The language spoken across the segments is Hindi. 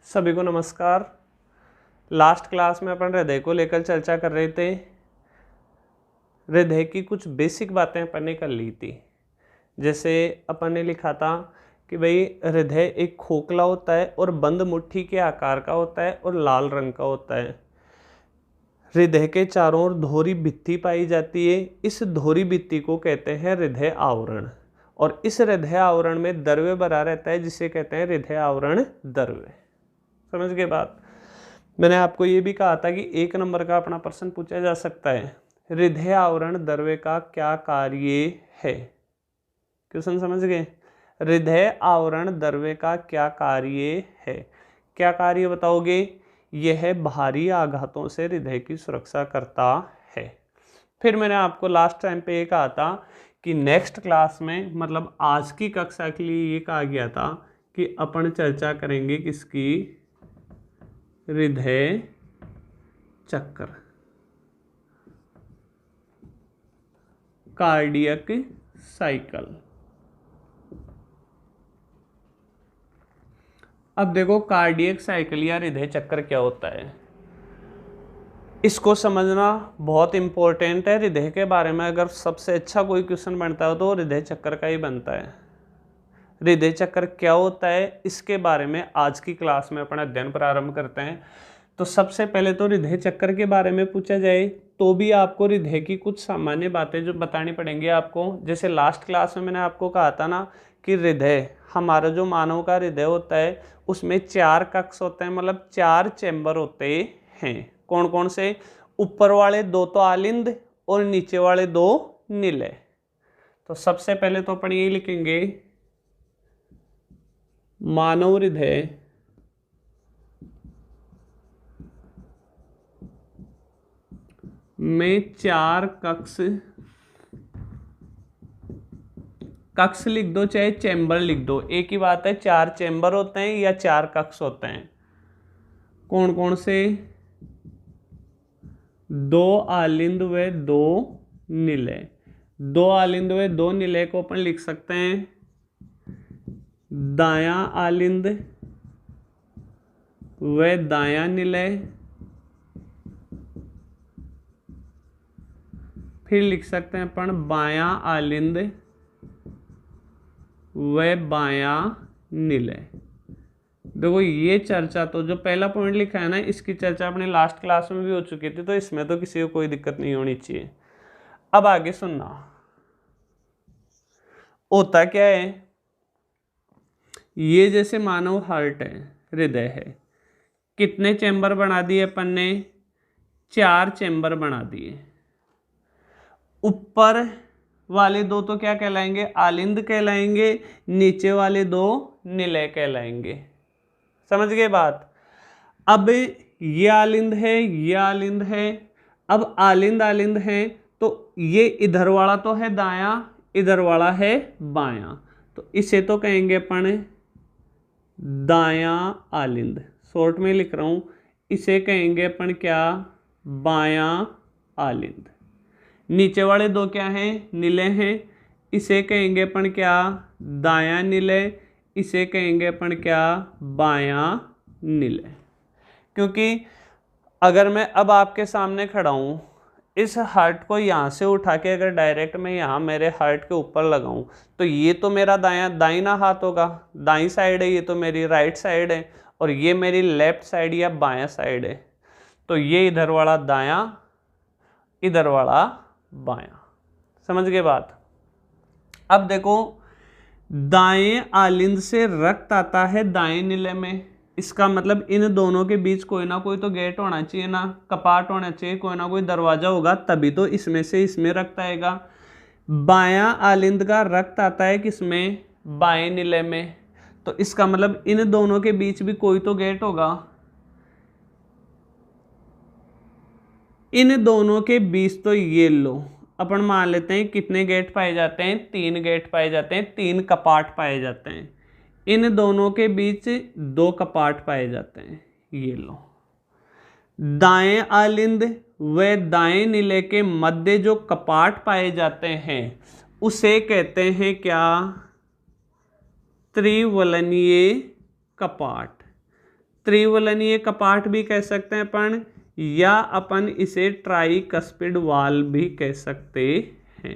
सभी को नमस्कार। लास्ट क्लास में अपन हृदय को लेकर चर्चा कर रहे थे। हृदय की कुछ बेसिक बातें अपन ने कर ली थी। जैसे अपन ने लिखा था कि भाई हृदय एक खोखला होता है और बंद मुट्ठी के आकार का होता है और लाल रंग का होता है। हृदय के चारों ओर दोहरी भित्ति पाई जाती है। इस दोहरी भित्ति को कहते हैं हृदय आवरण, और इस हृदय आवरण में द्रव्य भरा रहता है जिसे कहते हैं हृदय आवरण द्रव्य। समझ गए बात। मैंने आपको ये भी कहा था कि 1 नंबर का अपना प्रश्न पूछा जा सकता है, हृदय आवरण द्रव्य का क्या कार्य है। क्वेश्चन समझ गए। हृदय आवरण द्रव्य का क्या कार्य है, क्या कार्य बताओगे। यह भारी आघातों से हृदय की सुरक्षा करता है। फिर मैंने आपको लास्ट टाइम पे ये कहा था कि नेक्स्ट क्लास में, मतलब आज की कक्षा के लिए ये कहा गया था कि अपन चर्चा करेंगे किसकी, हृदय चक्र, कार्डियक साइकिल। अब देखो कार्डियक साइकिल या हृदय चक्र क्या होता है, इसको समझना बहुत इंपॉर्टेंट है। हृदय के बारे में अगर सबसे अच्छा कोई क्वेश्चन बनता है तो हृदय चक्र का ही बनता है। हृदय चक्र क्या होता है इसके बारे में आज की क्लास में अपना अध्ययन प्रारंभ करते हैं। तो सबसे पहले तो हृदय चक्र के बारे में पूछा जाए तो भी आपको हृदय की कुछ सामान्य बातें जो बतानी पड़ेंगी आपको। जैसे लास्ट क्लास में मैंने आपको कहा था ना कि हृदय, हमारा जो मानव का हृदय होता है उसमें 4 कक्ष होते हैं, मतलब 4 चैम्बर होते हैं। कौन कौन से, ऊपर वाले 2 तो आलिंद और नीचे वाले 2 निलय। तो सबसे पहले तो अपन ये लिखेंगे, मानव हृदय में 4 कक्ष लिख दो चाहे चैम्बर लिख दो, एक ही बात है। 4 चैम्बर होते हैं या 4 कक्ष होते हैं। कौन कौन से, 2 आलिंद व 2 निलय। 2 आलिंद व 2 निलय को अपन लिख सकते हैं दायां आलिंद व दायां निलय। फिर लिख सकते हैं अपन बायां आलिंद व बायां निलय। देखो ये चर्चा तो जो पहला पॉइंट लिखा है ना, इसकी चर्चा अपने लास्ट क्लास में भी हो चुकी थी, तो इसमें तो किसी को कोई दिक्कत नहीं होनी चाहिए। अब आगे सुनना, होता क्या है, ये जैसे मानव हार्ट है, हृदय है, कितने चैम्बर बना दिए अपन ने, 4 चैम्बर बना दिए। ऊपर वाले 2 तो क्या कहलाएंगे, आलिंद कहलाएंगे, नीचे वाले 2 निलय कहलाएंगे। समझ गए बात। अब ये आलिंद है, ये आलिंद है। अब आलिंद आलिंद है तो ये इधर वाला तो है दायां, इधर वाला है बायां, तो इसे तो कहेंगे अपन दायां आलिंद। शॉर्ट में लिख रहा हूं, इसे कहेंगे अपन क्या, बायां आलिंद। नीचे वाले 2 क्या हैं, निलय हैं, इसे कहेंगे अपन क्या, दायां निलय। इसे कहेंगे अपन क्या, बायां निलय। क्योंकि अगर मैं अब आपके सामने खड़ा हूं, इस हार्ट को यहाँ से उठा के अगर डायरेक्ट मैं यहाँ मेरे हार्ट के ऊपर लगाऊं तो ये तो मेरा दाहिना हाथ होगा, दाईं साइड है, ये तो मेरी राइट साइड है, और ये मेरी लेफ्ट साइड या बायां साइड है। तो ये इधर वाला दायां, इधर वाला बायां। समझ गए बात। अब देखो, दाएं आलिंद से रक्त आता है दाएं निलय में, इसका मतलब इन दोनों के बीच कोई ना कोई तो गेट होना चाहिए ना, कपाट होना चाहिए, कोई ना कोई दरवाजा होगा, तभी तो इसमें से इसमें रक्त आएगा। बायां आलिंद का रक्त आता है किसमें, बाएं निलय में, तो इसका मतलब इन दोनों के बीच भी कोई तो गेट होगा। इन दोनों के बीच तो ये लो, अपन मान लेते हैं कितने गेट पाए जाते हैं, 3 गेट पाए जाते हैं, 3 कपाट पाए जाते हैं। इन दोनों के बीच 2 कपाट पाए जाते हैं, ये लो। दाएं आलिंद व दाएं निलय के मध्य जो कपाट पाए जाते हैं उसे कहते हैं क्या, त्रिवलनीय कपाट। त्रिवलनीय कपाट भी कह सकते हैं अपन, या अपन इसे ट्राइकस्पिड वाल्व भी कह सकते हैं।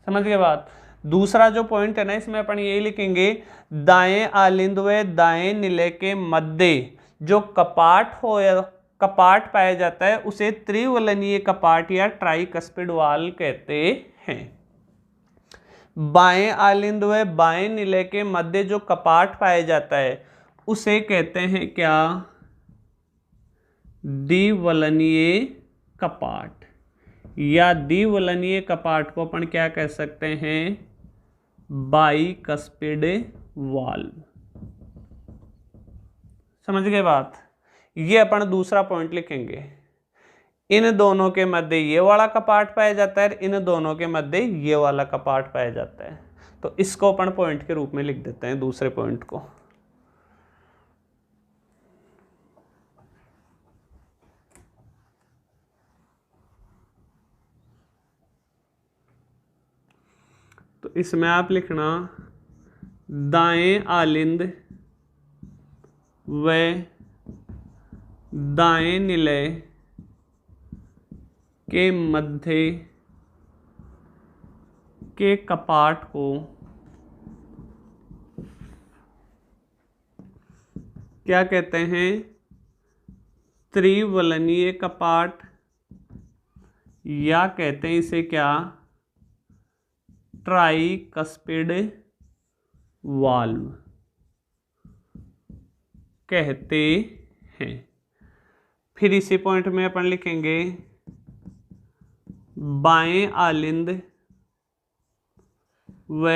समझ गए बात। दूसरा जो पॉइंट है ना, इसमें अपन यही लिखेंगे, दाएं आलिंद व दाएं निलय के मध्य जो कपाट पाया जाता है उसे त्रिवलनीय कपाट या ट्राइकस्पिड वाल्व कहते हैं। बाएं आलिंद व बाएं निलय के मध्य जो कपाट पाया जाता है उसे कहते हैं क्या? द्विवलनीय कपाट, या द्विवलनीय कपाट को अपन क्या कह सकते हैं? Bicuspid valve. समझ गए बात। ये अपन दूसरा पॉइंट लिखेंगे, इन दोनों के मध्य ये वाला कपाट पाया जाता है, इन दोनों के मध्य ये वाला कपाट पाया जाता है, तो इसको अपन पॉइंट के रूप में लिख देते हैं, दूसरे पॉइंट को। तो इसमें आप लिखना दाएं आलिंद व दाएं निलय के मध्य के कपाट को क्या कहते हैं? त्रिवलनीय कपाट, या कहते हैं इसे क्या? ट्राइकस्पिड वाल्व कहते हैं। फिर इसी पॉइंट में अपन लिखेंगे बाएं आलिंद व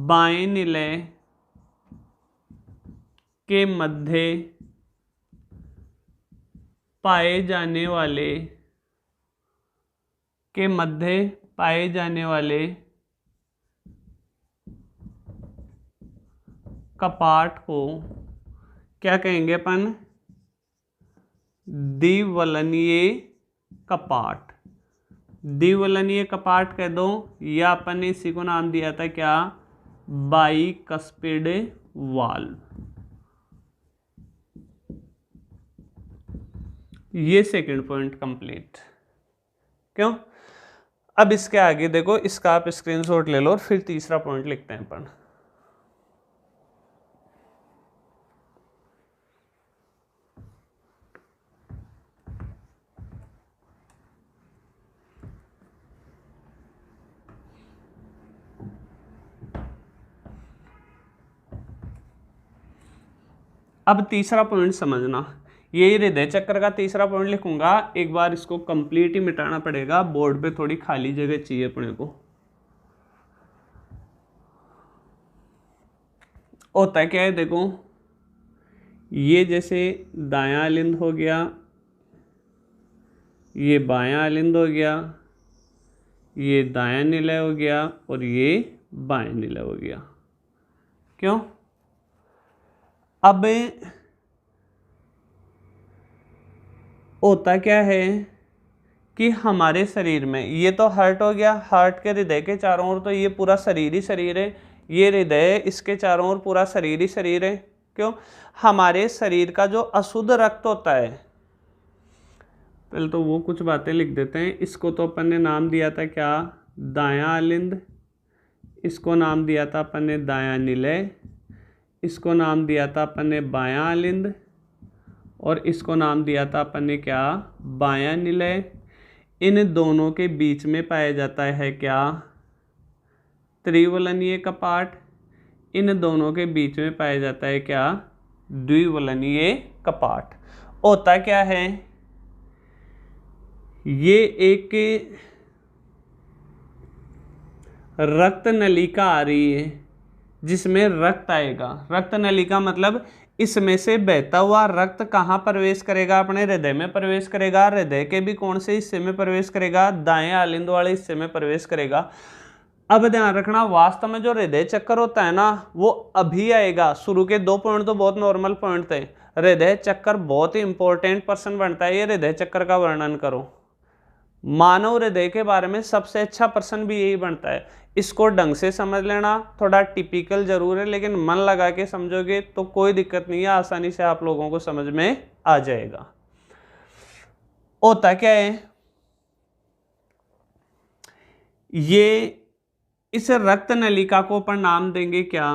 बाएं निलय के मध्य पाए जाने वाले कपाट को क्या कहेंगे अपन? द्विवलनीय कपाट। द्विवलनीय कपाट कह दो, या अपन ने इसी को नाम दिया था क्या? Bicuspid valve. ये सेकंड पॉइंट कंप्लीट। क्यों? अब इसके आगे देखो, इसका आप स्क्रीनशॉट ले लो और फिर तीसरा पॉइंट लिखते हैं अपन। अब तीसरा पॉइंट समझना, ये हृदय चक्र का तीसरा पॉइंट लिखूंगा, एक बार इसको कंप्लीट ही मिटाना पड़ेगा, बोर्ड पे थोड़ी खाली जगह चाहिए अपने को। होता क्या है देखो, ये जैसे दायां आलिंद हो गया, ये बायां आलिंद हो गया, ये दायां निलय हो गया और ये बायां निलय हो गया। क्यों? अब होता क्या है कि हमारे शरीर में ये तो हार्ट हो गया, हार्ट के हृदय के चारों ओर तो ये पूरा शरीर ही शरीर है, ये हृदय इसके चारों ओर पूरा शरीर ही शरीर है। क्यों? हमारे शरीर का जो अशुद्ध रक्त होता है, पहले तो वो कुछ बातें लिख देते हैं। इसको तो अपन ने नाम दिया था क्या? दायां आलिंद। इसको नाम दिया था अपन ने दायां निलय। इसको नाम दिया था अपन ने बायां आलिंद, और इसको नाम दिया था अपन ने क्या? बायां निलय। इन दोनों के बीच में पाया जाता है क्या? त्रिवलनीय कपाट। इन दोनों के बीच में पाया जाता है क्या? द्विवलनीय कपाट। होता क्या है, ये एक रक्त नलिका आ रही है जिसमें रक्त आएगा। रक्त नलिका मतलब इसमें से बहता हुआ रक्त कहाँ प्रवेश करेगा? अपने हृदय में प्रवेश करेगा। हृदय के भी कौन से हिस्से में प्रवेश करेगा? दाएं आलिंद वाले हिस्से में प्रवेश करेगा। अब ध्यान रखना, वास्तव में जो हृदय चक्कर होता है ना, वो अभी आएगा। शुरू के 2 पॉइंट तो बहुत नॉर्मल पॉइंट थे। हृदय चक्कर बहुत ही इंपॉर्टेंट पर्सन बनता है। ये हृदय चक्कर का वर्णन करो। मानव हृदय के बारे में सबसे अच्छा प्रश्न भी यही बनता है। इसको ढंग से समझ लेना, थोड़ा टिपिकल जरूर है लेकिन मन लगा के समझोगे तो कोई दिक्कत नहीं है, आसानी से आप लोगों को समझ में आ जाएगा। होता क्या है, ये इस रक्त नलिका को अपन नाम देंगे क्या,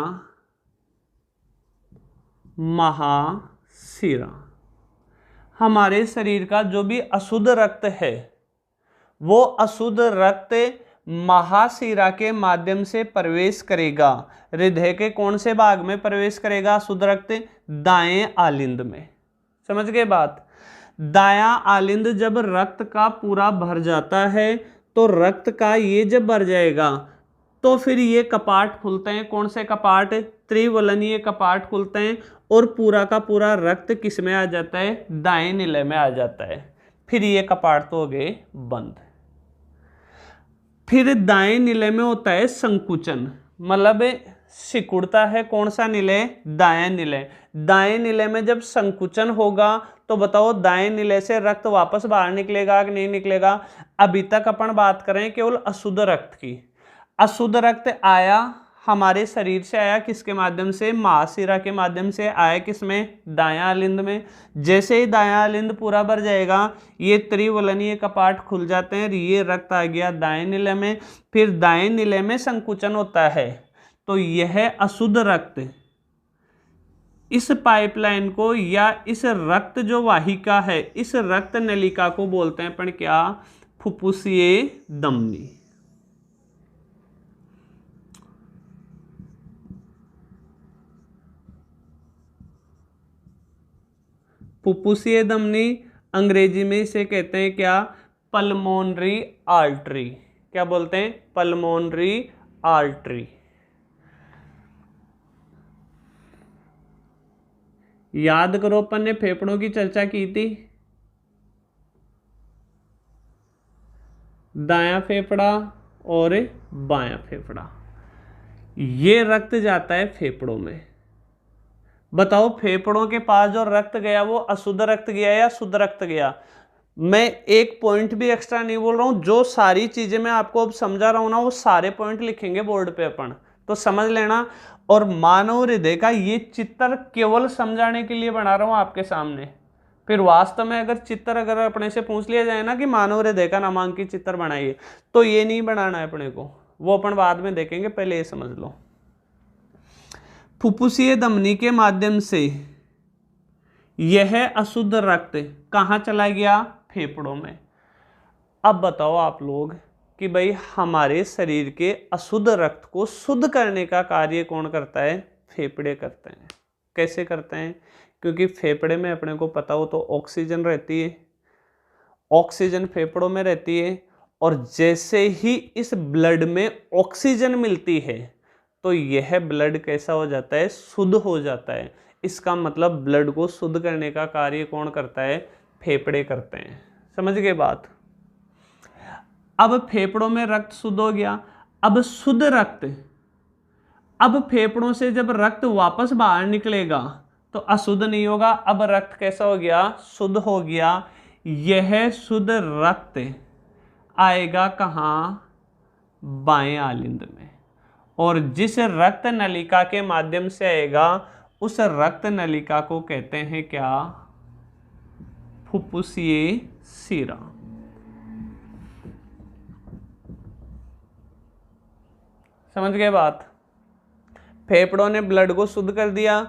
महाशिरा। हमारे शरीर का जो भी अशुद्ध रक्त है वो अशुद्ध रक्त महाशिरा के माध्यम से प्रवेश करेगा। हृदय के कौन से भाग में प्रवेश करेगा अशुद्ध रक्त, दाएं आलिंद में। समझ गए बात। दायां आलिंद जब रक्त का पूरा भर जाता है तो रक्त का ये जब भर जाएगा तो फिर ये कपाट खुलते हैं। कौन से कपाट, त्रिवलनीय कपाट खुलते हैं और पूरा का पूरा रक्त किस में आ जाता है, दाएं निलय में आ जाता है। फिर ये कपाट तो हो गए बंद। फिर दाएं निलय में होता है संकुचन, मतलब सिकुड़ता है। कौन सा निलय, दायां निलय। दाएं निलय में जब संकुचन होगा तो बताओ दाएं निलय से रक्त वापस बाहर निकलेगा कि नहीं निकलेगा। अभी तक अपन बात करें केवल अशुद्ध रक्त की। अशुद्ध रक्त आया हमारे शरीर से, आया किसके माध्यम से, महाशिरा के माध्यम से। आया किसमें, दायां आलिंद में। जैसे ही दायां आलिंद पूरा भर जाएगा ये त्रिवलनीय कपाट खुल जाते हैं, ये रक्त आ गया दाएं निलय में। फिर दाएं निलय में संकुचन होता है तो यह अशुद्ध रक्त इस पाइपलाइन को या इस रक्त जो वाहिका है, इस रक्त नलिका को बोलते हैं अपन क्या, फुफ्फुसीय धमनी। फुफ्फुसीय धमनी, अंग्रेजी में इसे कहते हैं क्या, पल्मोनरी आर्टरी। क्या बोलते हैं, पल्मोनरी आर्टरी। याद करो अपन ने फेफड़ों की चर्चा की थी। दायां फेफड़ा और बायां फेफड़ा, ये रक्त जाता है फेफड़ों में। बताओ फेफड़ों के पास जो रक्त गया वो अशुद्ध रक्त गया या शुद्ध रक्त गया। मैं एक पॉइंट भी एक्स्ट्रा नहीं बोल रहा हूं, जो सारी चीजें मैं आपको अब समझा रहा हूं ना वो सारे पॉइंट लिखेंगे बोर्ड पे अपन, तो समझ लेना। और मानव हृदय का ये चित्र केवल समझाने के लिए बना रहा हूं आपके सामने। फिर वास्तव में अगर चित्र अगर अपने से पूछ लिया जाए ना कि मानव हृदय का नामांकित चित्र बनाइए, तो ये नहीं बनाना है अपने को, वो अपन बाद में देखेंगे, पहले ये समझ लो। फुफ्फुसीय धमनी के माध्यम से यह अशुद्ध रक्त कहाँ चला गया, फेफड़ों में। अब बताओ आप लोग कि भाई हमारे शरीर के अशुद्ध रक्त को शुद्ध करने का कार्य कौन करता है, फेफड़े करते हैं। कैसे करते हैं, क्योंकि फेफड़े में अपने को पता हो तो ऑक्सीजन रहती है, ऑक्सीजन फेफड़ों में रहती है। और जैसे ही इस ब्लड में ऑक्सीजन मिलती है तो यह ब्लड कैसा हो जाता है, शुद्ध हो जाता है। इसका मतलब ब्लड को शुद्ध करने का कार्य कौन करता है, फेफड़े करते हैं। समझ गए बात। अब फेफड़ों में रक्त शुद्ध हो गया। अब शुद्ध रक्त, अब फेफड़ों से जब रक्त वापस बाहर निकलेगा तो अशुद्ध नहीं होगा। अब रक्त कैसा हो गया, शुद्ध हो गया। यह शुद्ध रक्त आएगा कहाँ, बाएं आलिंद में। और जिस रक्त नलिका के माध्यम से आएगा उस रक्त नलिका को कहते हैं क्या, फुफ्फुसीय शिरा। समझ गए बात। फेफड़ों ने ब्लड को शुद्ध कर दिया।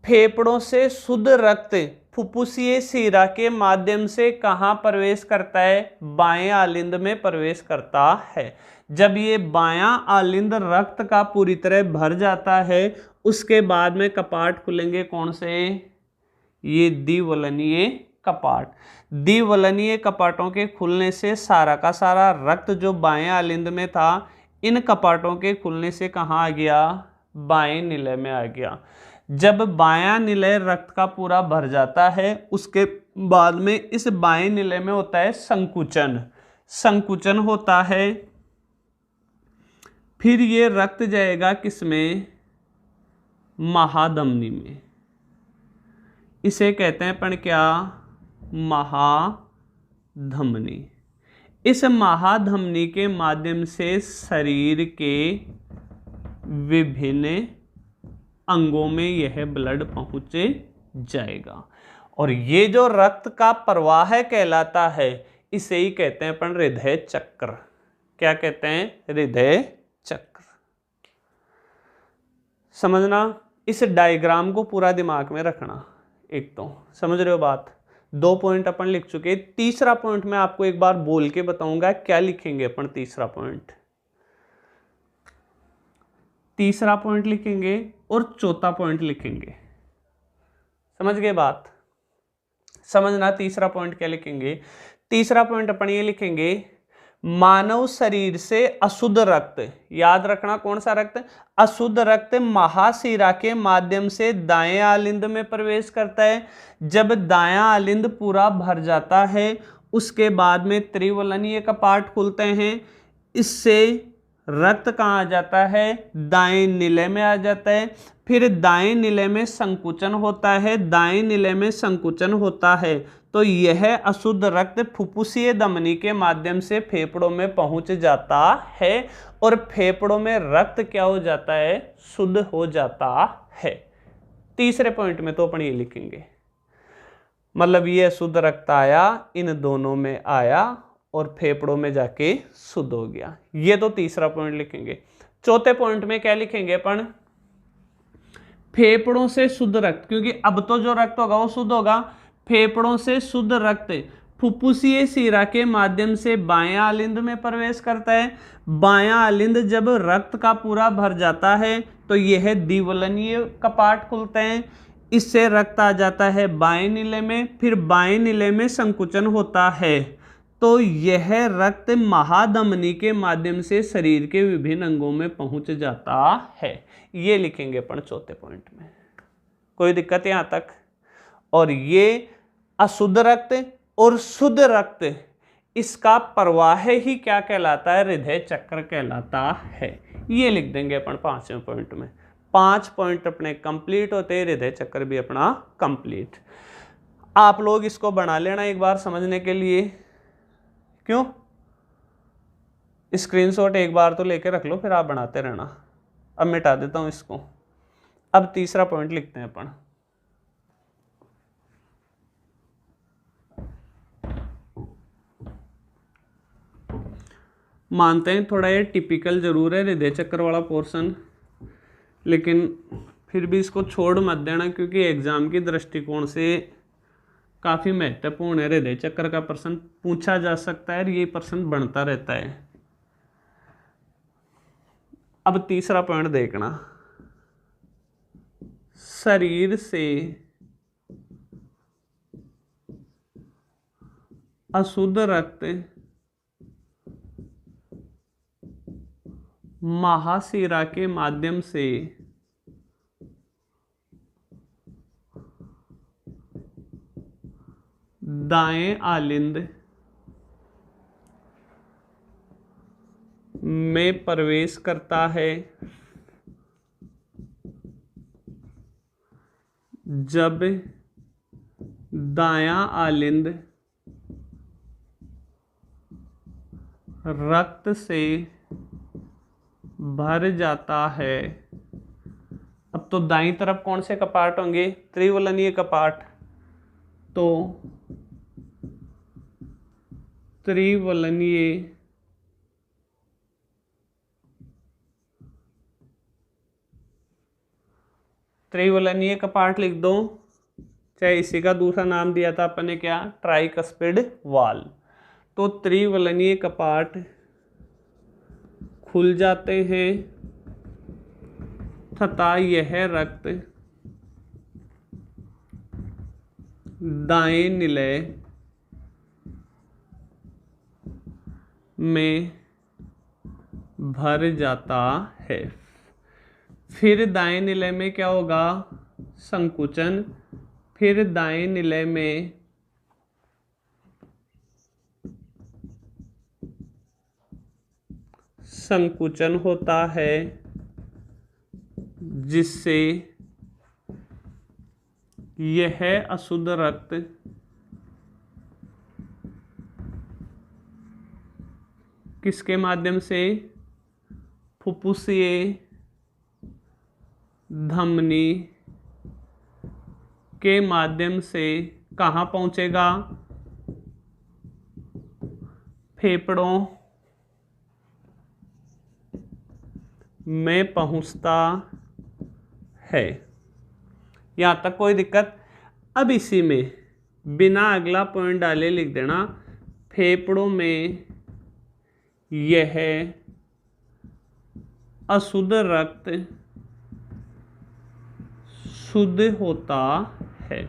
फेफड़ों से शुद्ध रक्त फुफ्फुसीय शिरा के माध्यम से कहां प्रवेश करता है, बाएं आलिंद में प्रवेश करता है। जब ये बायां आलिंद रक्त का पूरी तरह भर जाता है उसके बाद में कपाट खुलेंगे, कौन से, ये द्विवलनीय कपाट। द्विवलनीय कपाटों के खुलने से सारा का सारा रक्त जो बाएं आलिंद में था इन कपाटों के खुलने से कहाँ आ गया, बाएं निलय में आ गया। जब बायां निलय रक्त का पूरा भर जाता है उसके बाद में इस बाएं निलय में होता है संकुचन। संकुचन होता है, फिर ये रक्त जाएगा किसमें, महाधमनी में। इसे कहते हैं अपन क्या, महाधमनी। इस महाधमनी के माध्यम से शरीर के विभिन्न अंगों में यह ब्लड पहुंच जाएगा। और ये जो रक्त का प्रवाह कहलाता है, इसे ही कहते हैं अपन हृदय चक्र। क्या कहते हैं? हृदय चक्र। समझना, इस डायग्राम को पूरा दिमाग में रखना। एक तो समझ रहे हो बात। 2 पॉइंट अपन लिख चुके। तीसरा पॉइंट मैं आपको एक बार बोल के बताऊंगा क्या लिखेंगे अपन। तीसरा पॉइंट लिखेंगे और चौथा पॉइंट लिखेंगे। समझ गए बात? समझना, तीसरा पॉइंट क्या लिखेंगे। तीसरा पॉइंट अपन ये लिखेंगे, मानव शरीर से अशुद्ध रक्त, याद रखना कौन सा रक्त? अशुद्ध रक्त महाशिरा के माध्यम से दाएं आलिंद में प्रवेश करता है। जब दायां आलिंद पूरा भर जाता है, उसके बाद में त्रिवलनीय कपाट खुलते हैं। इससे रक्त कहाँ आ जाता है? दाएं नीले में आ जाता है। फिर दाएं नीले में संकुचन होता है। दाएं नीले में संकुचन होता है तो यह अशुद्ध रक्त फुफ्फुसीय धमनी के माध्यम से फेफड़ों में पहुंच जाता है और फेफड़ों में रक्त क्या हो जाता है? शुद्ध हो जाता है। तीसरे पॉइंट में तो अपन ये लिखेंगे, मतलब ये अशुद्ध रक्त आया, इन दोनों में आया और फेफड़ों में जाके शुद्ध हो गया। ये तो तीसरा पॉइंट लिखेंगे। चौथे पॉइंट में क्या लिखेंगे अपन? फेफड़ों से शुद्ध रक्त, क्योंकि अब तो जो रक्त होगा वो शुद्ध होगा। फेफड़ों से शुद्ध रक्त फुफ्फुसीय शिरा के माध्यम से बायां आलिंद में प्रवेश करता है। बायां आलिंद जब रक्त का पूरा भर जाता है तो यह द्विवलनीय कपाट खुलते हैं। इससे रक्त आ जाता है बाएं नीले में। फिर बाएं नीले में संकुचन होता है तो यह रक्त महाधमनी के माध्यम से शरीर के विभिन्न अंगों में पहुंच जाता है। ये लिखेंगे अपन चौथे पॉइंट में। कोई दिक्कत यहां तक? और ये अशुद्ध रक्त और शुद्ध रक्त, इसका प्रवाह ही क्या कहलाता है? हृदय चक्र कहलाता है। ये लिख देंगे अपन 5वें पॉइंट में। 5 पॉइंट अपने कंप्लीट होते हैं, हृदय चक्र भी अपना कंप्लीट। आप लोग इसको बना लेना एक बार समझने के लिए। क्यों? स्क्रीनशॉट एक बार तो लेके रख लो, फिर आप बनाते रहना। अब मिटा देता हूं इसको। अब तीसरा पॉइंट लिखते हैं अपन। मानते हैं थोड़ा ये टिपिकल जरूर है हृदय चक्र वाला पोर्शन, लेकिन फिर भी इसको छोड़ मत देना, क्योंकि एग्जाम की दृष्टिकोण से काफ़ी महत्वपूर्ण है। हृदय चक्र का प्रश्न पूछा जा सकता है और ये प्रश्न बनता रहता है। अब तीसरा पॉइंट देखना, शरीर से अशुद्ध रक्त महाशिरा के माध्यम से दाएं आलिंद में प्रवेश करता है। जब दायां आलिंद रक्त से भर जाता है। अब तो दाईं तरफ कौन से कपाट होंगे? त्रिवलनीय कपाट। तो त्रिवलनीय कपाट लिख दो, चाहे इसी का दूसरा नाम दिया था अपन ने, क्या? ट्राइकस्पिड वाल। तो त्रिवलनीय कपाट खुल जाते हैं तथा यह रक्त दाएं निलय में भर जाता है। फिर दाएं निलय में क्या होगा? संकुचन। फिर दाएं निलय में संकुचन होता है, जिससे यह अशुद्ध रक्त किसके माध्यम से? फुफ्फुसीय धमनी के माध्यम से कहाँ पहुंचेगा? फेफड़ों में पहुंचता है। यहाँ तक कोई दिक्कत? अब इसी में बिना अगला पॉइंट डाले लिख देना, फेफड़ों में यह अशुद्ध रक्त शुद्ध होता है,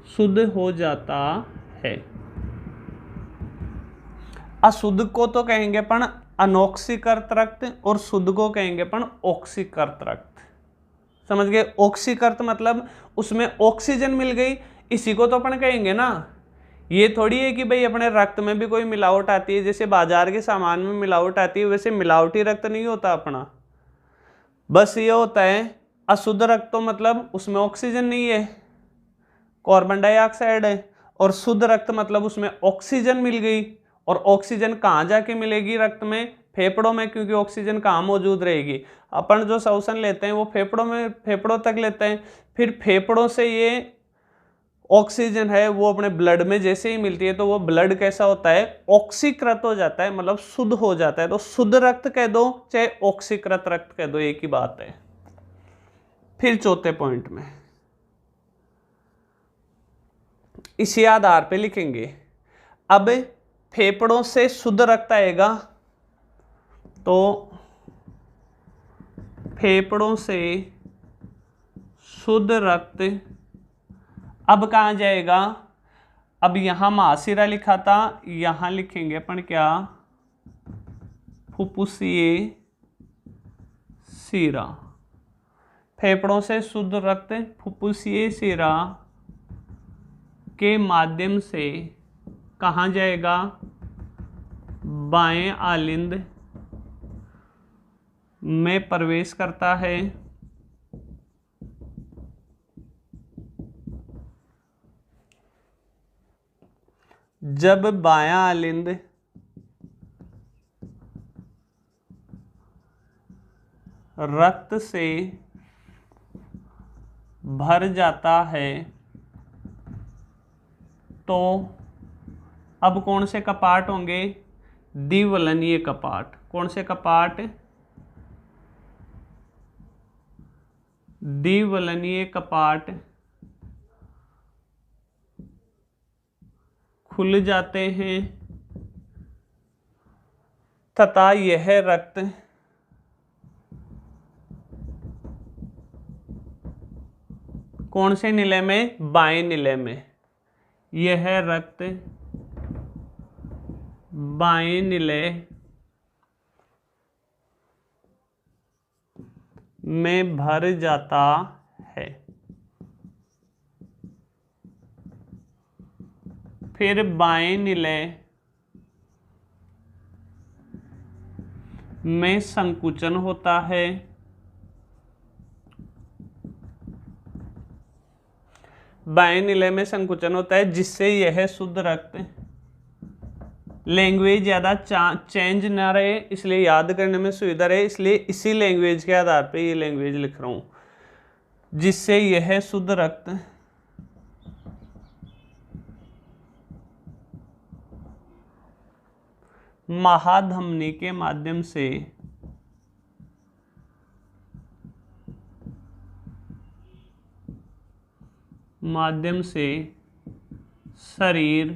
शुद्ध हो जाता है। अशुद्ध को तो कहेंगे पण अनऑक्सीकृत रक्त और शुद्ध को कहेंगे पण ऑक्सीकृत रक्त। समझ गए? ऑक्सीकृत मतलब उसमें ऑक्सीजन मिल गई, इसी को तो अपन कहेंगे ना। ये थोड़ी है कि भाई अपने रक्त में भी कोई मिलावट आती है, जैसे बाजार के सामान में मिलावट आती है, वैसे मिलावटी रक्त नहीं होता अपना। बस ये होता है अशुद्ध रक्त तो मतलब उसमें ऑक्सीजन नहीं है, कार्बन डाइऑक्साइड है, और शुद्ध रक्त मतलब उसमें ऑक्सीजन मिल गई। और ऑक्सीजन कहाँ जाके मिलेगी रक्त में? फेफड़ों में, क्योंकि ऑक्सीजन कहाँ मौजूद रहेगी? अपन जो श्वसन लेते हैं वो फेफड़ों में, फेफड़ों तक लेते हैं। फिर फेफड़ों से ये ऑक्सीजन है वो अपने ब्लड में जैसे ही मिलती है तो वो ब्लड कैसा होता है? ऑक्सीकृत हो जाता है, मतलब शुद्ध हो जाता है। तो शुद्ध रक्त कह दो चाहे ऑक्सीकृत रक्त कह दो, एक ही बात है। फिर चौथे पॉइंट में इसी आधार पे लिखेंगे। अब फेफड़ों से शुद्ध रक्त आएगा तो फेफड़ों से शुद्ध रक्त अब कहाँ जाएगा? अब यहां महाशिरा लिखा था, यहां लिखेंगे अपन क्या? फुफ्फुसीय शिरा। फेफड़ों से शुद्ध रक्त फुफ्फुसीय शिरा के माध्यम से कहाँ जाएगा? बाएं आलिंद में प्रवेश करता है। जब बायां आलिंद रक्त से भर जाता है तो अब कौन से कपाट होंगे? द्विवलनीय कपाट। कौन से कपाट? द्विवलनीय कपाट खुल जाते हैं तथा यह रक्त कौन से निलय में? बाएं निलय में। यह रक्त बाएं निलय में भर जाता है। फिर बाएं निलय में संकुचन होता है। बाएं निलय में संकुचन होता है जिससे यह शुद्ध रक्त, लैंग्वेज ज़्यादा चेंज ना रहे इसलिए याद करने में सुविधा रहे, इसलिए इसी लैंग्वेज के आधार पे ये लैंग्वेज लिख रहा हूँ, जिससे यह शुद्ध रक्त महाधमनी के माध्यम से शरीर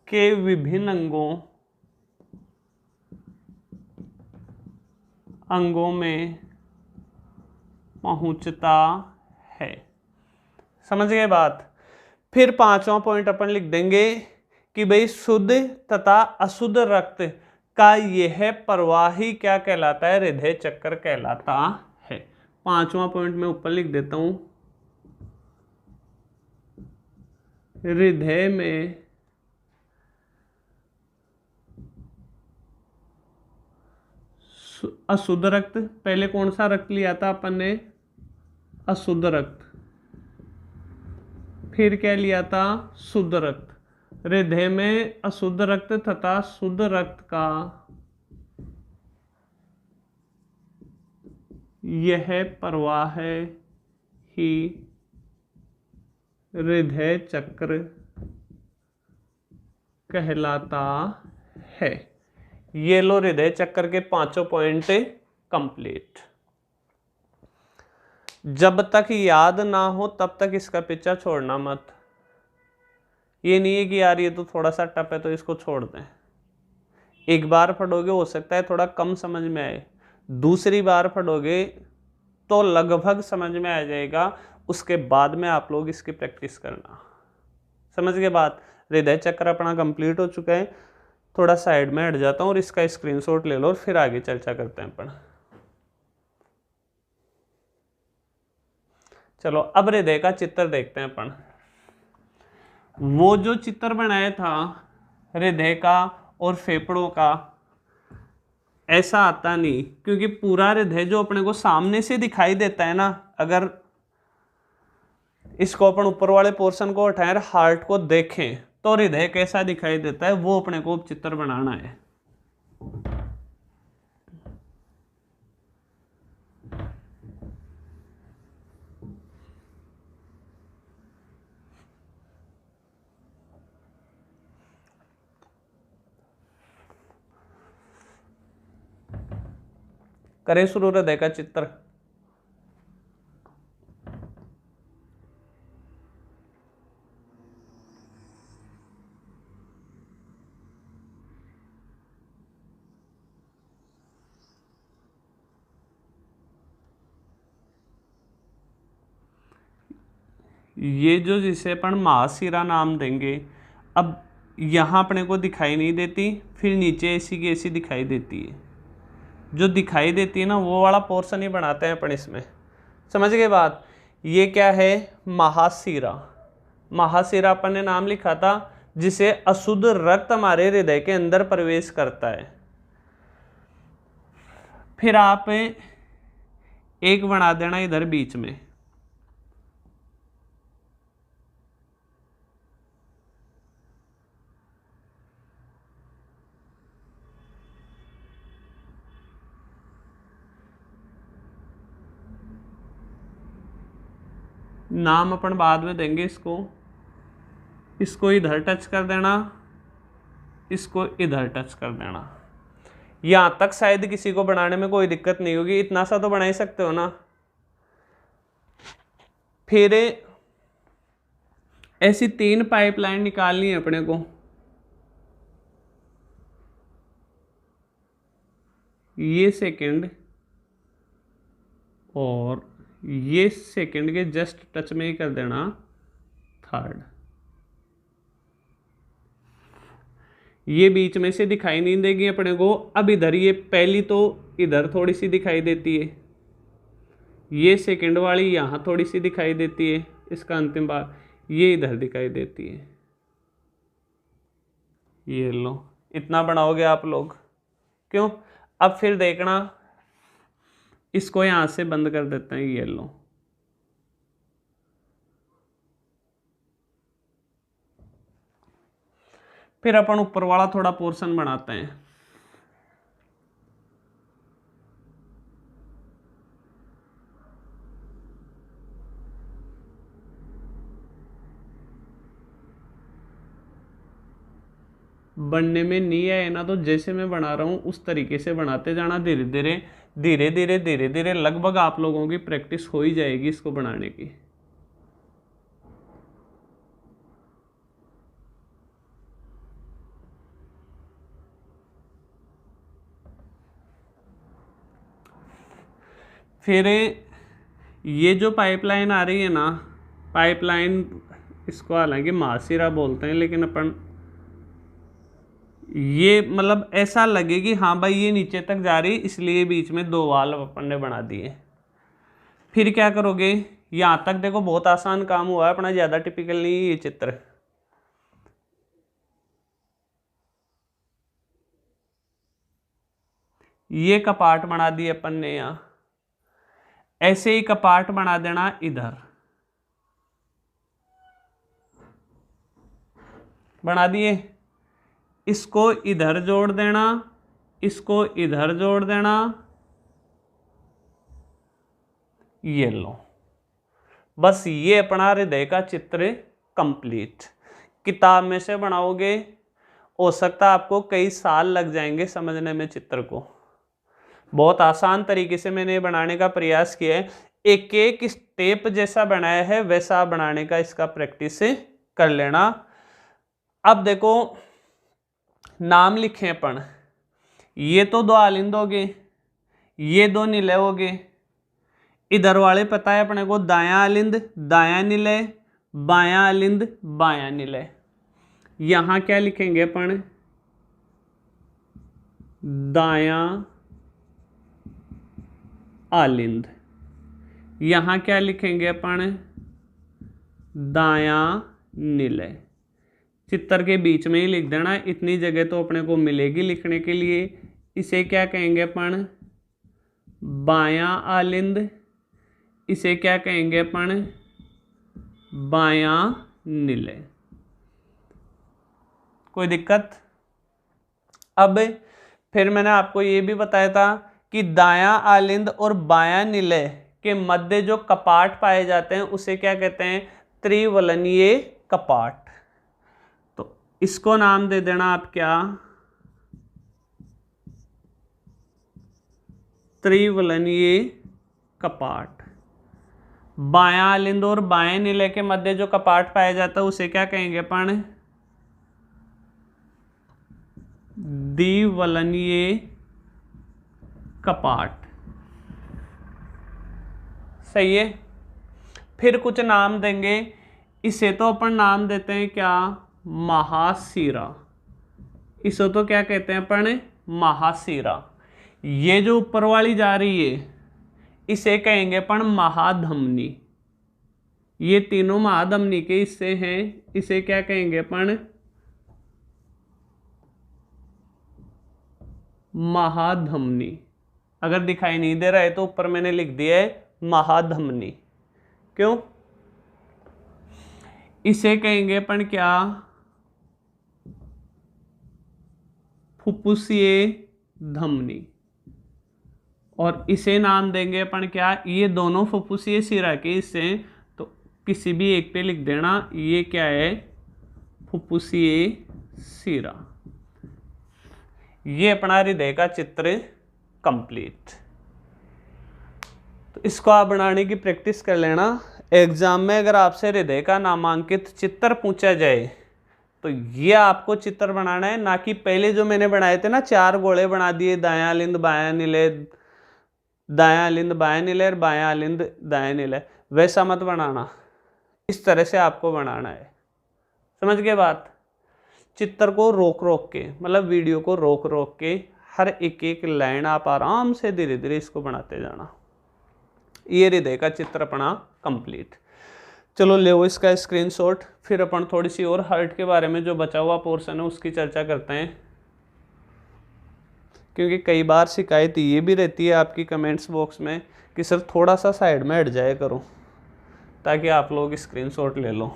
के विभिन्न अंगों में पहुंचता है। समझ गए बात? फिर पांचवा पॉइंट अपन लिख देंगे कि भाई शुद्ध तथा अशुद्ध रक्त का यह प्रवाही क्या कहलाता है? हृदय चक्र कहलाता है। पांचवा पॉइंट मैं ऊपर लिख देता हूं, हृदय में अशुद्ध रक्त, पहले कौन सा रक्त लिया था अपन ने? अशुद्ध रक्त। फिर क्या लिया था? शुद्ध रक्त। हृदय में अशुद्ध रक्त तथा शुद्ध रक्त का यह प्रवाह ही हृदय चक्र कहलाता है। ये लो हृदय चक्र के 5 पॉइंट कंप्लीट। जब तक याद ना हो तब तक इसका पीछा छोड़ना मत। ये नहीं है कि यार ये तो थोड़ा सा टफ है तो इसको छोड़ दें। एक बार पढ़ोगे हो सकता है थोड़ा कम समझ में आए, दूसरी बार पढ़ोगे तो लगभग समझ में आ जाएगा। उसके बाद में आप लोग इसकी प्रैक्टिस करना। समझ गए बात। हृदय चक्र अपना कंप्लीट हो चुका है। थोड़ा साइड में हट जाता हूँ और इसका स्क्रीनशॉट ले लो और फिर आगे चर्चा करते हैं अपन। चलो अब हृदय का चित्र देखते हैं अपन। वो जो चित्र बनाया था हृदय का और फेफड़ों का, ऐसा आता नहीं, क्योंकि पूरा हृदय जो अपने को सामने से दिखाई देता है ना, अगर इसको अपन ऊपर वाले पोर्शन को उठाएं, हार्ट को देखें तो हृदय कैसा दिखाई देता है, वो अपने को चित्र बनाना है। करें शुरू हृदय का चित्र। ये जो जिसे अपन महाशिरा नाम देंगे, अब यहाँ अपने को दिखाई नहीं देती, फिर नीचे ऐसी की ऐसी दिखाई देती है। जो दिखाई देती है ना वो वाला पोर्शन ही बनाते हैं अपन इसमें। समझ गए बात। ये क्या है, महाशिरा। महाशिरा अपन ने नाम लिखा था जिसे अशुद्ध रक्त हमारे हृदय के अंदर प्रवेश करता है। फिर आप एक बना देना इधर बीच में, नाम अपन बाद में देंगे इसको। इसको इधर टच कर देना, इसको इधर टच कर देना। यहां तक शायद किसी को बनाने में कोई दिक्कत नहीं होगी, इतना सा तो बना ही सकते हो ना। फिर ऐसी 3 पाइपलाइन निकालनी है अपने को। ये सेकंड और ये सेकंड के जस्ट टच में ही कर देना थर्ड। ये बीच में से दिखाई नहीं देगी अपने को। अब इधर ये पहली तो इधर थोड़ी सी दिखाई देती है, ये सेकंड वाली यहाँ थोड़ी सी दिखाई देती है, इसका अंतिम भाग ये इधर दिखाई देती है। ये लो, इतना बनाओगे आप लोग। क्यों? अब फिर देखना, इसको यहां से बंद कर देते हैं, ये लो। फिर अपन ऊपर वाला थोड़ा पोर्शन बनाते हैं। बनने में नहीं आए ना तो जैसे मैं बना रहा हूँ उस तरीके से बनाते जाना। धीरे धीरे धीरे धीरे धीरे धीरे लगभग आप लोगों की प्रैक्टिस हो ही जाएगी इसको बनाने की। फिर ये जो पाइपलाइन आ रही है ना, पाइपलाइन इसको हालांकि महाशिरा बोलते हैं, लेकिन अपन ये मतलब ऐसा लगे कि हाँ भाई ये नीचे तक जा रही, इसलिए बीच में 2 वाल्व अपन ने बना दिए। फिर क्या करोगे, यहां तक देखो बहुत आसान काम हुआ है अपना, ज्यादा टिपिकल नहीं है ये चित्र। ये कपाट बना दिए अपन ने यहां, ऐसे ही कपाट बना देना इधर। बना दिए। इसको इधर जोड़ देना, इसको इधर जोड़ देना, ये लो, बस ये अपना हृदय का चित्र कंप्लीट। किताब में से बनाओगे, हो सकता है आपको कई साल लग जाएंगे समझने में चित्र को। बहुत आसान तरीके से मैंने बनाने का प्रयास किया है, एक एक स्टेप जैसा बनाया है वैसा आप बनाने का इसका प्रैक्टिस कर लेना। अब देखो नाम लिखे अपन, ये तो 2 आलिंद हो गए, ये 2 निलय हो गए। इधर वाले पता है अपने को, दायां आलिंद दायां निलय, बायां आलिंद बायां निलय। यहां क्या लिखेंगे अपन, दायां आलिंद। यहां क्या लिखेंगे अपन, दायां निलय। चित्र के बीच में ही लिख देना, इतनी जगह तो अपने को मिलेगी लिखने के लिए। इसे क्या कहेंगे अपन, बायां आलिंद। इसे क्या कहेंगे अपन, बायां निलय। कोई दिक्कत? अब फिर मैंने आपको ये भी बताया था कि दायां आलिंद और बायां निलय के मध्य जो कपाट पाए जाते हैं उसे क्या कहते हैं, त्रिवलनीय कपाट। तो इसको नाम दे देना आप क्या, त्रिवलनीय कपाट। बायां आलिंद और बाएं निलय के मध्य जो कपाट पाया जाता है उसे क्या कहेंगे अपन, द्विवलनीय कपाट। सही है। फिर कुछ नाम देंगे, इसे तो अपन नाम देते हैं क्या, महाशिरा। इसे तो क्या कहते हैं अपन, महाशिरा। ये जो ऊपर वाली जा रही है इसे कहेंगे अपन महाधमनी। ये तीनों महाधमनी के हिस्से हैं, इसे क्या कहेंगे अपन, महाधमनी। अगर दिखाई नहीं दे रहा है तो ऊपर मैंने लिख दिया है महाधमनी। क्यों? इसे कहेंगे अपन क्या, फुफ्फुसीय धमनी। और इसे नाम देंगे अपन क्या, ये दोनों फुफ्फुसीय शिरा के हिस्से, तो किसी भी एक पे लिख देना, ये क्या है, फुफ्फुसीय शिरा। ये अपना हृदय का चित्र कंप्लीट। तो इसको आप बनाने की प्रैक्टिस कर लेना। एग्जाम में अगर आपसे हृदय का नामांकित चित्र पूछा जाए तो ये आपको चित्र बनाना है, ना कि पहले जो मैंने बनाए थे ना, 4 गोले बना दिए, दायां आलिंद बायां निलय, दायां आलिंद बायां निलय और बायां आलिंद दायां निलय, वैसा मत बनाना। इस तरह से आपको बनाना है। समझ गए बात? चित्र को रोक रोक के, मतलब वीडियो को रोक रोक के हर एक एक लाइन आप आराम से धीरे धीरे इसको बनाते जाना। ये हृदय का चित्र अपना कंप्लीट। चलो ले वो इसका स्क्रीनशॉट, फिर अपन थोड़ी सी और हार्ट के बारे में जो बचा हुआ पोर्शन है उसकी चर्चा करते हैं। क्योंकि कई बार शिकायत ये भी रहती है आपकी कमेंट्स बॉक्स में कि सर थोड़ा सा साइड में हट जाए करो ताकि आप लोग स्क्रीनशॉट ले लो।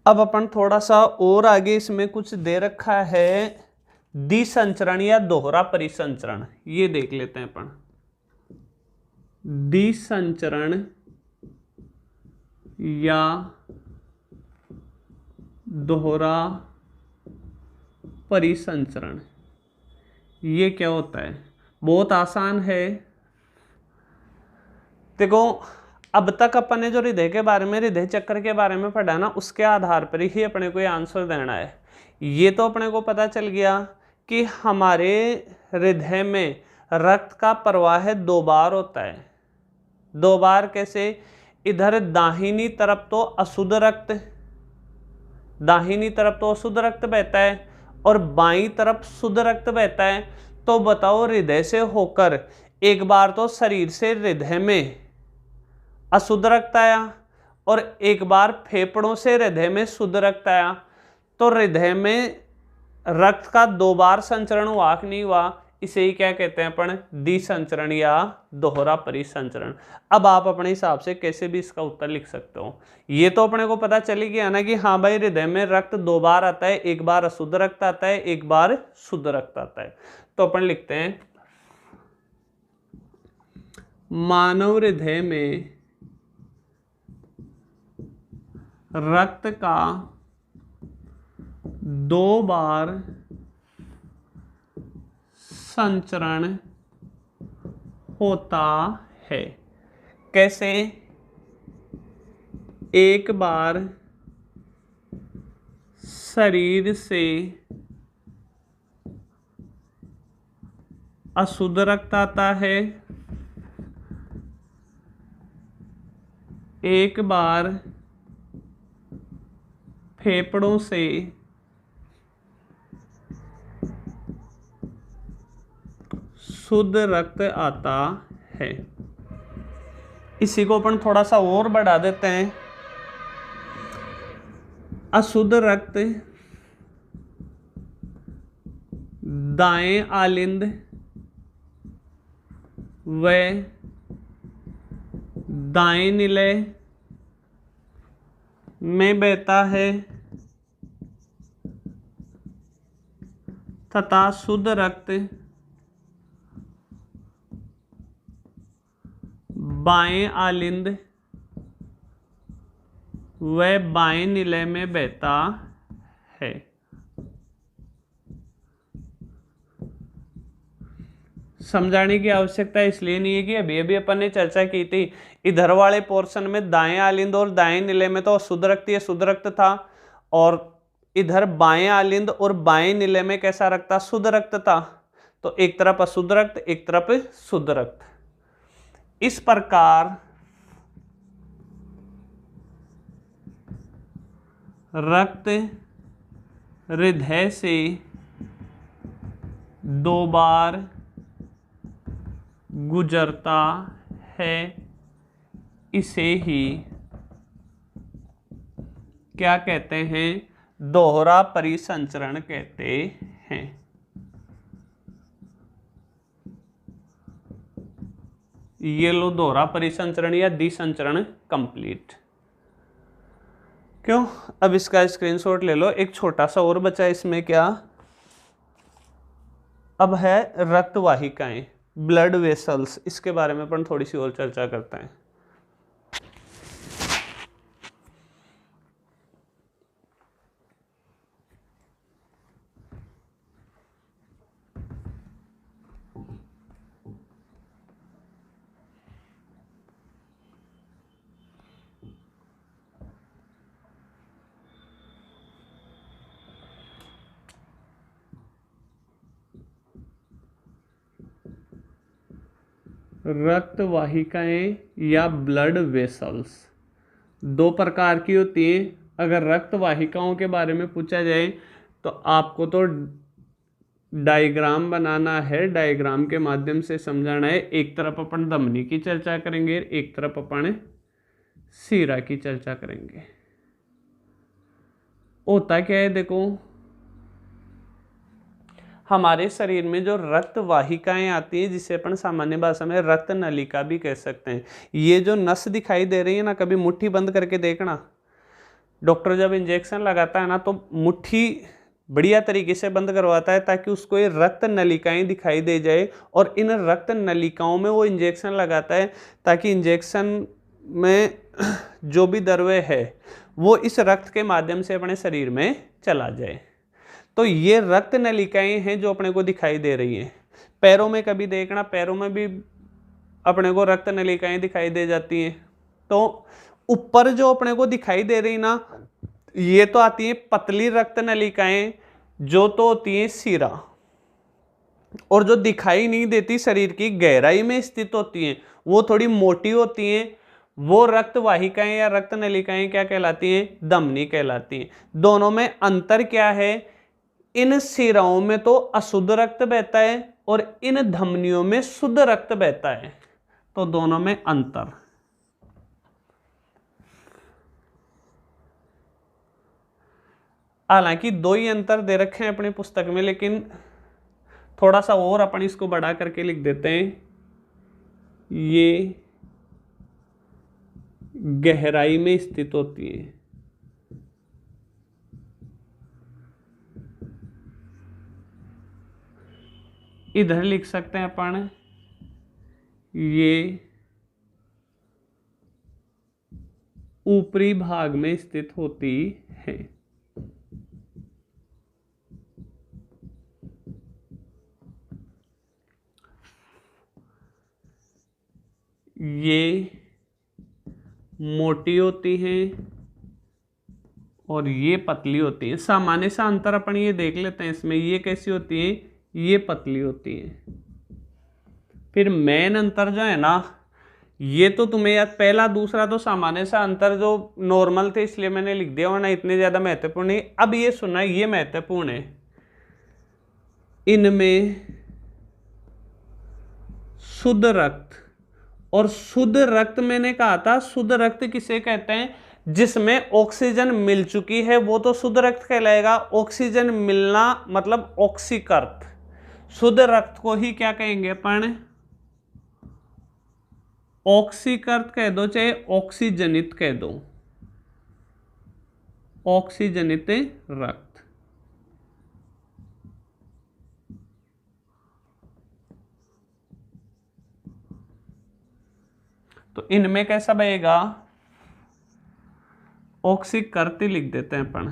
अब अपन थोड़ा सा और आगे इसमें कुछ दे रखा है, द्विसंचरण या दोहरा परिसंचरण, ये देख लेते हैं अपन। द्विसंचरण या दोहरा परिसंचरण, ये क्या होता है? बहुत आसान है। देखो अब तक अपन ने जो हृदय के बारे में, हृदय चक्र के बारे में पढ़ा ना, उसके आधार पर ही अपने को ये आंसर देना है। ये तो अपने को पता चल गया कि हमारे हृदय में रक्त का प्रवाह 2 बार होता है। 2 बार कैसे? इधर दाहिनी तरफ तो अशुद्ध रक्त, दाहिनी तरफ तो अशुद्ध रक्त बहता है और बाईं तरफ शुद्ध रक्त बहता है। तो बताओ, हृदय से होकर एक बार तो शरीर से हृदय में अशुद्ध रक्त आया और एक बार फेफड़ों से हृदय में शुद्ध रक्त आया, तो हृदय में रक्त का 2 बार संचरण हुआ कि नहीं हुआ, इसे ही क्या कहते हैं अपन, द्विसंचरण या दोहरा परिसंचरण। अब आप अपने हिसाब से कैसे भी इसका उत्तर लिख सकते हो। ये तो अपने को पता चली गया ना कि हाँ भाई हृदय में रक्त 2 बार आता है, एक बार अशुद्ध रक्त आता है, एक बार शुद्ध रक्त आता है। तो अपन लिखते हैं मानव हृदय में रक्त का 2 बार संचरण होता है। कैसे? एक बार शरीर से अशुद्ध रक्त आता है, एक बार फेफड़ों से शुद्ध रक्त आता है। इसी को अपन थोड़ा सा और बढ़ा देते हैं। अशुद्ध रक्त दाएं आलिंद व दाएं निलय में बहता है तथा शुद्ध रक्त बाएं आलिंद व बाएं निलय में बहता है। समझाने की आवश्यकता इसलिए नहीं है कि अभी अभी अपन ने चर्चा की थी, इधर वाले पोर्शन में दाएं आलिंद और दाएं निलय में तो अशुद्ध रक्त या शुद्ध रक्त था, और इधर बाएं आलिंद और बाएं निलय में कैसा रक्त था, शुद्ध रक्त था। तो एक तरफ अशुद्ध रक्त, एक तरफ शुद्ध रक्त। इस प्रकार रक्त हृदय से 2 बार गुजरता है, इसे ही क्या कहते हैं, दोहरा परिसंचरण कहते हैं। ये लो दोहरा परिसंचरण या द्विसंचरण कंप्लीट। क्यों? अब इसका स्क्रीनशॉट ले लो। एक छोटा सा और बचा इसमें, क्या अब है रक्त वाहिकाएं, ब्लड वेसल्स। इसके बारे में अपन थोड़ी सी और चर्चा करते हैं। रक्त वाहिकाएं या ब्लड वेसल्स 2 प्रकार की होती हैं। अगर रक्त वाहिकाओं के बारे में पूछा जाए तो आपको तो डायग्राम बनाना है, डायग्राम के माध्यम से समझाना है। एक तरफ अपन धमनी की चर्चा करेंगे, एक तरफ अपन सीरा की चर्चा करेंगे। होता क्या है, देखो हमारे शरीर में जो रक्त वाहिकाएं आती हैं, जिसे अपन सामान्य भाषा में रक्त नलिका भी कह सकते हैं। ये जो नस दिखाई दे रही है ना, कभी मुट्ठी बंद करके देखना। डॉक्टर जब इंजेक्शन लगाता है ना तो मुट्ठी बढ़िया तरीके से बंद करवाता है ताकि उसको ये रक्त नलिकाएं दिखाई दे जाए, और इन रक्त नलिकाओं में वो इंजेक्शन लगाता है ताकि इंजेक्शन में जो भी द्रव्य है वो इस रक्त के माध्यम से अपने शरीर में चला जाए। तो ये रक्त नलिकाएं हैं जो अपने को दिखाई दे रही हैं। पैरों में कभी देखना, पैरों में भी अपने को रक्त नलिकाएं दिखाई दे जाती हैं। तो ऊपर जो अपने को दिखाई दे रही ना, ये तो आती हैं पतली रक्त नलिकाएं, जो तो होती हैं सीरा, और जो दिखाई नहीं देती शरीर की गहराई में स्थित होती हैं वो थोड़ी मोटी होती हैं। वो रक्त वाहिकाएं या रक्त नलिकाएं क्या कहलाती हैं, धमनी कहलाती हैं। दोनों में अंतर क्या है, इन सिराओं में तो अशुद्ध रक्त बहता है और इन धमनियों में शुद्ध रक्त बहता है। तो दोनों में अंतर। हालांकि 2 ही अंतर दे रखे हैं अपनी पुस्तक में, लेकिन थोड़ा सा और अपन इसको बढ़ा करके लिख देते हैं। ये गहराई में स्थित होती है। इधर लिख सकते हैं अपन, ये ऊपरी भाग में स्थित होती है। ये मोटी होती हैं और ये पतली होती है। सामान्य सा अंतर अपन ये देख लेते हैं इसमें, ये कैसी होती है, ये पतली होती है। फिर मेन अंतर जो है ना, ये तो तुम्हें याद, पहला दूसरा तो सामान्य सा अंतर जो नॉर्मल थे इसलिए मैंने लिख दिया, वरना इतने ज्यादा महत्वपूर्ण नहीं। अब ये सुना, ये महत्वपूर्ण है, इनमें शुद्ध रक्त, और शुद्ध रक्त मैंने कहा था, शुद्ध रक्त किसे कहते हैं, जिसमें ऑक्सीजन मिल चुकी है वो तो शुद्ध रक्त कहलाएगा। ऑक्सीजन मिलना मतलब ऑक्सीकर्त। शुद्ध रक्त को ही क्या कहेंगे अपन, ऑक्सीकर्त कह दो चाहे ऑक्सीजनित कह दो, ऑक्सीजनित रक्त। तो इनमें कैसा बनेगा, ऑक्सीकर्त लिख देते हैं अपन।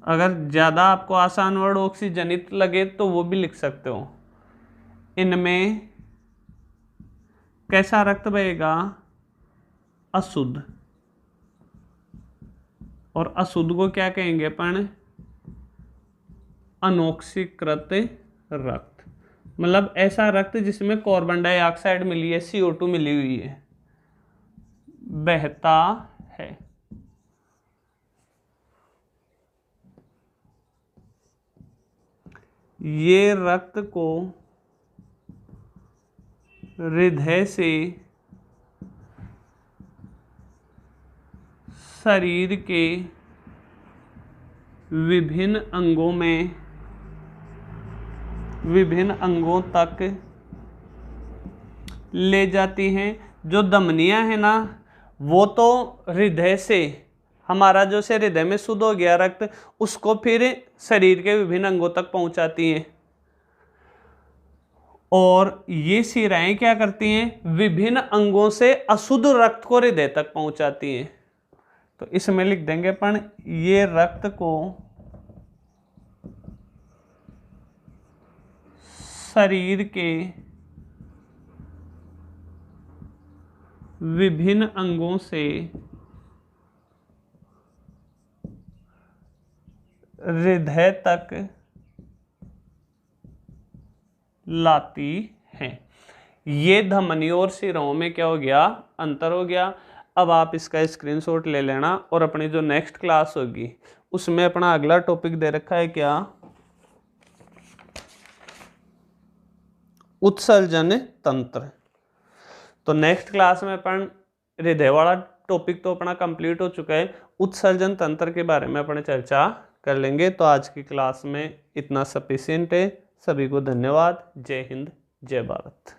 अगर ज्यादा आपको आसान वर्ड ऑक्सीजनित लगे तो वो भी लिख सकते हो। इनमें कैसा रक्त बहेगा, अशुद्ध, और अशुद्ध को क्या कहेंगे अपन, अनऑक्सीकृत रक्त। मतलब ऐसा रक्त जिसमें कार्बन डाइऑक्साइड मिली है, CO2 मिली हुई है, बहता है। ये रक्त को हृदय से शरीर के विभिन्न अंगों तक ले जाती हैं। जो धमनियां हैं ना, वो तो हृदय से, हमारा जो से हृदय में शुद्ध हो गया रक्त, उसको फिर शरीर के विभिन्न अंगों तक पहुंचाती हैं। और ये शिराएं क्या करती हैं, विभिन्न अंगों से अशुद्ध रक्त को हृदय तक पहुंचाती हैं। तो इसमें लिख देंगे अपन, ये रक्त को शरीर के विभिन्न अंगों से हृदय तक लाती है। ये धमनियों और शिराओं में क्या हो गया, अंतर हो गया। अब आप इसका स्क्रीनशॉट ले लेना, और अपनी जो नेक्स्ट क्लास होगी उसमें अपना अगला टॉपिक दे रखा है क्या, उत्सर्जन तंत्र। तो नेक्स्ट क्लास में अपन, हृदय वाला टॉपिक तो अपना कंप्लीट हो चुका है, उत्सर्जन तंत्र के बारे में अपन चर्चा कर लेंगे। तो आज की क्लास में इतना सफिशिएंट है। सभी को धन्यवाद। जय हिंद, जय भारत।